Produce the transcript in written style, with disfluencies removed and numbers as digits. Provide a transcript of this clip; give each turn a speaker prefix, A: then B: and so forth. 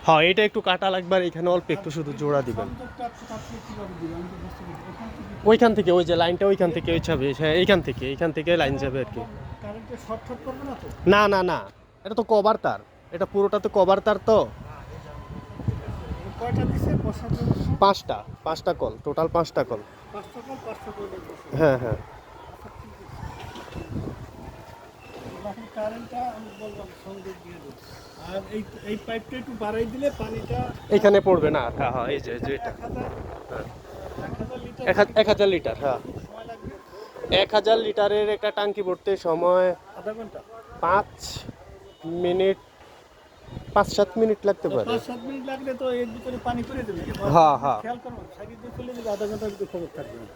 A: হ্যাঁ, এটা একটু কাটা লাগবে আর এখানে অল্প একটু শুধু জোড়া দিবেন। ওইখান থেকে ওই যে লাইনটা ওইখান থেকে ওই যাবে, হ্যাঁ এইখান থেকে লাইন যাবে আর কি। না না না, এটা তো কভার তার, এটা পুরোটা তো কভার তার তো। পাঁচটা কল, টোটাল 5টা কল। হ্যাঁ হ্যাঁ।
B: আর এই পাইপটা একটু বাড়াই দিলে পানিটা
A: এখানে পড়বে না। হ্যাঁ হ্যাঁ, এই যে এটা। হ্যাঁ, 1000 লিটার। হ্যাঁ, 1000 লিটারের একটা টাঙ্কি ভরতে সময়
B: আধা ঘন্টা
A: 5 মিনিট, 5-7 মিনিট লাগতে পারে।
B: 5-7 মিনিট লাগলে তো এর ভিতরে পানি করে দেবে।
A: হ্যাঁ হ্যাঁ।
B: খেয়াল করুন সাইডে দিয়ে চলে যাবে, আধা ঘন্টার ভিতরে খবর থাকবে।